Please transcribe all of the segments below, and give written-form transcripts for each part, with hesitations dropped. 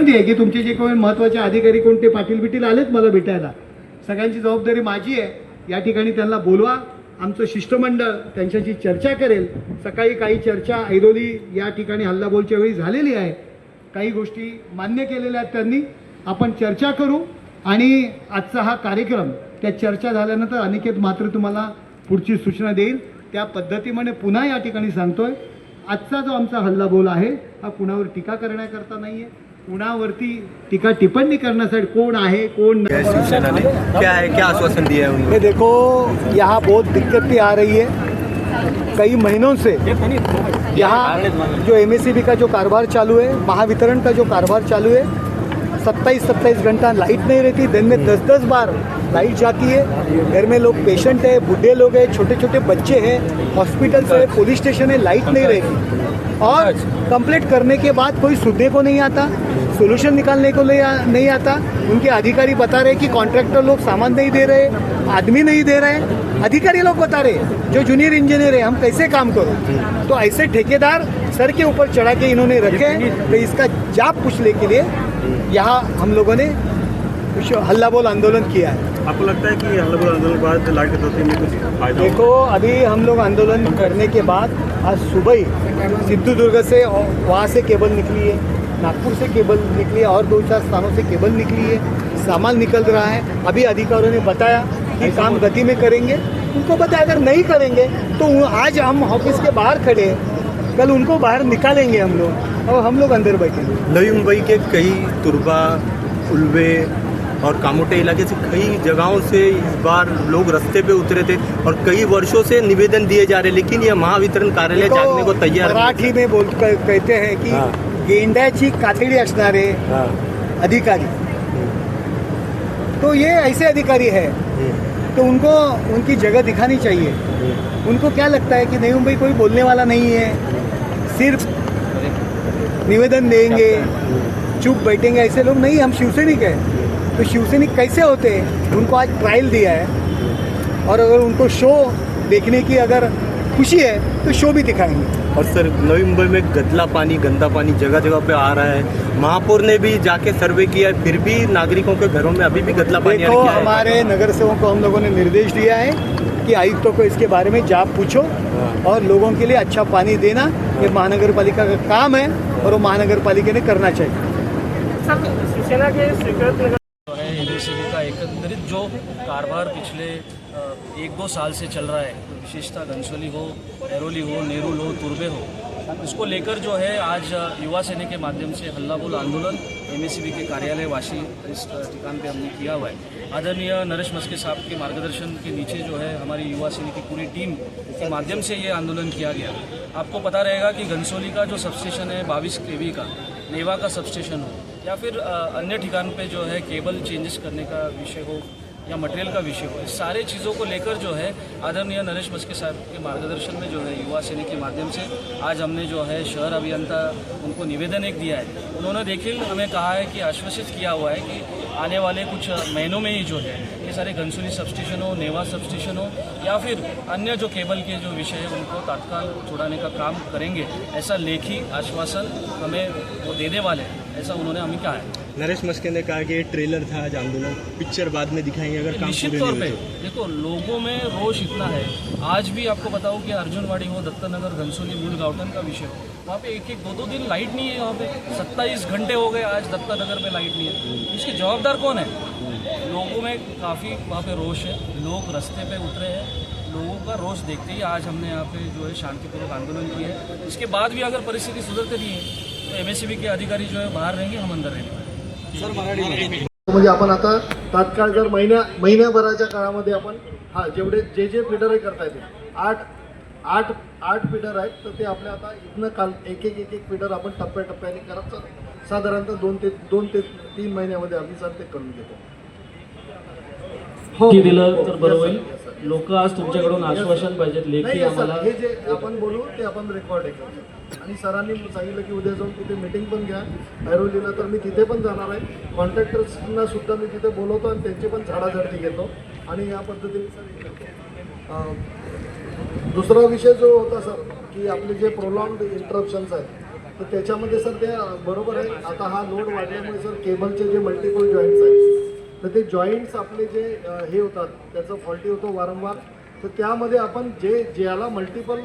विनंती आहे की तुमचे जे कोणी महत्त्वाचे अधिकारी कोणते पाटील बिटील आलेत मला भेटायला, सगळ्यांची जबाबदारी माझी आहे. या ठिकाणी त्यांना बोलवा, आमचं शिष्टमंडळ त्यांच्याशी चर्चा करेल. सकाळी काही चर्चा ऐरोली या ठिकाणी हल्लाबोलच्या वेळी झालेली आहे, काही गोष्टी मान्य केलेल्या आहेत त्यांनी. आपण चर्चा करू आणि आजचा हा कार्यक्रम त्या चर्चा झाल्यानंतर अनिकेत मात्र तुम्हाला पुढची सूचना देईल. त्या पद्धतीने पुन्हा या ठिकाणी सांगतोय, आजचा जो आमचा हल्लाबोल आहे हा कुणावर टीका करण्याकरता नाही आहे, कुणावरती टीका टिप्पणी करण्यासाठी कोण आहे कोण नाही. शिवसेना ने क्या है, क्या आश्वासन दिया है उन्होंने? देखो यहाँ बहुत दिक्कतें आ रही है कई महीनों से. यहाँ जो एमएससीबी का जो कारोबार चालू है, महावितरण का जो कारोबार चालू है, 27-27 घंटा लाइट नहीं रहती, दिन में 10-10 बार लाइट जाती है. घर में लोग पेशेंट है, बूढ़े लोग हैं, छोटे छोटे बच्चे हैं, हॉस्पिटल्स है, पुलिस स्टेशन है, लाइट नहीं रहती. और कंप्लीट करने के बाद कोई सुनने को नहीं आता, सोल्यूशन निकालने को नहीं आता. उनके अधिकारी बता रहे कि कॉन्ट्रैक्टर लोग सामान नहीं दे रहे, आदमी नहीं दे रहे. अधिकारी लोग बता रहे जो जूनियर इंजीनियर है हम कैसे काम करो. तो ऐसे ठेकेदार सर के ऊपर चढ़ा के इन्होंने रखे. तो इसका जाप पूछने के लिए यहाँ हम लोगों ने हल्ला बोल आंदोलन किया है. आपको लगता है कि हल्ला बोल आंदोलन के बाद लाइट कटौती में कुछ फायदा? देखो अभी हम लोग आंदोलन करने के बाद आज सुबह ही सिद्धुदुर्ग से वहाँ से केबल निकली है, नागपुर से केबल निकली है और 2-4 स्थानों से केबल निकली है, सामान निकल रहा है. अभी अधिकारियों ने बताया कि काम गति में करेंगे. उनको बताया अगर नहीं करेंगे तो आज हम ऑफिस के बाहर खड़े हैं, कल उनको बाहर निकालेंगे हम लोग और हम लोग अंदर बैठेंगे. नवी मुंबई के कई तुर्बा, उल्वे और कामोटे इलाके से कई जगहों से इस बार लोग रास्ते पे उतरे थे और कई वर्षों से निवेदन दिए जा रहे, लेकिन ये महावितरण कार्यालय जागने को तैयार नहीं. मराठी में कहते हैं कि गेंड्याची कातडी असणारे अधिकारी, तो ये ऐसे अधिकारी है तो उनको उनकी जगह दिखानी चाहिए. उनको क्या लगता है कि नई मुंबई कोई बोलने वाला नहीं है, सिर्फ निवेदन देंगे चुप बैठेंगे, ऐसे लोग नहीं. हम शिवसैनिक हैं तो शिवसैनिक कैसे होते हैं उनको आज ट्रायल दिया है और अगर उनको शो देखने की अगर खुशी है तो शो भी दिखाएंगे. और सर नवी मुंबई में गंदा पानी जगह जगह पे आ रहा है. महापौर ने भी जाके सर्वे किया है, फिर भी नागरिकों के घरों में अभी भी गंदा पानी आ देखो रहा है. हमारे नगर सेवकों को हम लोगों ने निर्देश दिया है कि आयुक्तों को इसके बारे में जाप पूछो और लोगों के लिए अच्छा पानी देना ये महानगर पालिका का काम है और वो महानगर पालिका ने करना चाहिए. शिवसेना के स्वीकृत एमएससीबी का एकंदरित जो कारभार पिछले 1-2 साल से चल रहा है, विशेषतः घनसोली हो, ऐरोली हो, नेरुल हो, तुर्बे हो, इसको लेकर जो है आज युवा सेना के माध्यम से हल्ला बोल आंदोलन एमएससीबी के कार्यालय वाशी इस ठिकान पे हमने किया हुआ है. आदरणीय नरेश मस्के साहब के मार्गदर्शन के नीचे जो है हमारी युवा सेना की पूरी टीम के माध्यम से ये आंदोलन किया गया. आपको पता रहेगा कि घनसोली का जो सबस्टेशन है 22 kV का, नेवा का सबस्टेशन हो या फिर अन्य ठिकान पे जो है केबल चेंजेस करने का विषय हो या मटेरियल का विषय हो, इस सारे चीज़ों को लेकर जो है आदरणीय नरेश मस्के साहब के मार्गदर्शन में जो है युवा सेना के माध्यम से आज हमने जो है शहर अभियंता उनको निवेदन एक दिया है. उन्होंने देखिए हमें कहा है कि आश्वासित किया हुआ है कि आने वाले कुछ महीनों में ही जो है ये सारे घनसोली सबस्टेशन हो, नेवा सबस्टेशन हो या फिर अन्य जो केबल के जो विषय है उनको तत्काल छुड़ाने का काम करेंगे. ऐसा लेखी आश्वासन हमें वो देने वाले हैं, ऐसा उन्होंने हमें कहा है. नरेश मस्के ने कहा कि ये ट्रेलर था आज आंदोलन, पिक्चर बाद में दिखाएंगे अगर काम निश्चित पूरे तौर नहीं पे. हुए तो. देखो लोगों में रोष इतना है. आज भी आपको बताऊं कि अर्जुनवाड़ी हो, दत्तनगर, घनसोली, मूल गावटन का विषय हो, वहाँ पे 1-1, 2-2 दिन लाइट नहीं है. यहाँ पे 27 घंटे हो गए आज दत्तनगर में लाइट नहीं है. इसके जवाबदार कौन है? लोगों में काफ़ी वहाँ पे रोष है, लोग रास्ते पे उतरे हैं. लोगों का रोष देखते ही आज हमने यहाँ पे जो है शांतिपूर्वक आंदोलन किया है. इसके बाद भी अगर परिस्थिति सुधरते नहीं है तो एमएससीबी के अधिकारी जो है बाहर रहेंगे, हम अंदर रहेंगे. म्हणजे आपण आता तात्काळ जर महिन्याभराच्या काळामध्ये आपण जेवढे जे फिडर करता येते 8 फिडर आहेत तर ते आपल्या आता इथनं काल एक फिडर आपण टप्प्याटप्प्याने करत साधारणतः 2 ते 3 महिन्यामध्ये आम्ही सर ते करून घेतो. हो दिलं तर बरं होईल. लोक आज तुमच्याकडून आश्वासन पाहिजेत लेखी आम्हाला. हे जे आपण बोलू ते आपण रेकॉर्ड आहे आणि सरांनी सांगितलं की उद्या जाऊन तिथे मीटिंग पण घ्या ऐरोलीला, तर मी तिथे पण जाणार आहे. कॉन्ट्रॅक्टर्सना सुद्धा मी तिथे बोलवतो आणि त्यांची पण झाडाझडती घेतो आणि या पद्धतीने दुसरा विषय जो होता सर की आपले जे प्रोलॉन्ग इंटरप्शन्स आहेत तर त्याच्यामध्ये सर ते बरोबर आहे. आता हा लोड वाढल्यामुळे सर केबलचे जे मल्टिपल जॉईंट्स आहेत तर ते जॉईंट्स आपले जे हे होतात त्याचं फॉल्टी होतो वारंवार. तर त्यामध्ये आपण ज्याला मल्टिपल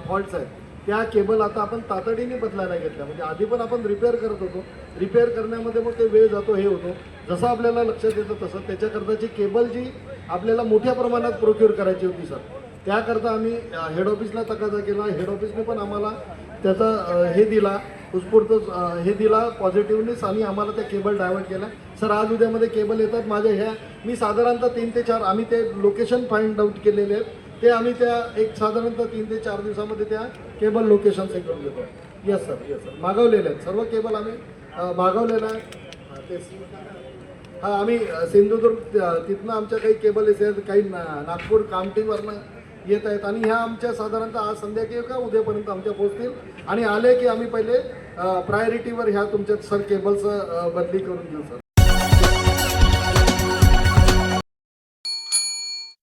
फॉल्ट्स आहेत त्या केबल आता आपण तातडीने बदलायला घेतल्या. म्हणजे आधी पण आपण रिपेअर करत होतो, रिपेअर करण्यामध्ये मग ते वेळ जातो हे होतो. जसं आपल्याला लक्षात येतं तसं त्याच्याकरताची केबल जी आपल्याला मोठ्या प्रमाणात प्रोक्यूर करायची होती सर, त्याकरता आम्ही हेड ऑफिसला तकाजा केला. हेड ऑफिसने पण आम्हाला त्याचा हे दिला उत्स्फूर्त हे दिला पॉझिटिव्हनेस आणि आम्हाला त्या केबल डायव्हर्ट केल्या. सर आज उद्यामध्ये केबल येतात माझ्या ह्या मी साधारणतः 3 ते 4 आम्ही ते लोकेशन फाइंड आउट केलेले आहेत. ते आम्ही त्या एक साधारणतः 3 ते 4 दिवसामध्ये त्या केबल लोकेशन हे करून देतो. येस सर मागवलेले आहेत सर्व केबल आम्ही मागवलेलं आहे. ते हां आम्ही सिंधुदुर्ग तिथनं आमच्या काही केबल आहेत, काही नागपूर कामठीवरनं येत आहेत आणि ह्या आमच्या साधारणतः आज संध्याकाळी का उद्यापर्यंत आमच्या पोहोचतील आणि आले की आम्ही पहिले प्रायोरिटीवर ह्या तुमच्या सर केबल्स बदली करून घेऊ सर.